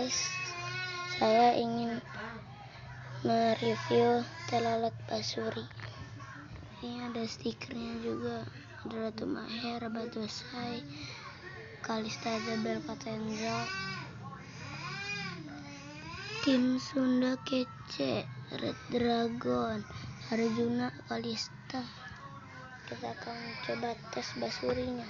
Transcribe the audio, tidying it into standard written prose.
guys, saya ingin mereview telolet Basuri. Ini ada stikernya juga, ada Ratu Maher, Batosai, Kalista Jabel Katenza, tim Sunda kece, Red Dragon, Arjuna, Kalista. Kita akan coba tes Basurinya.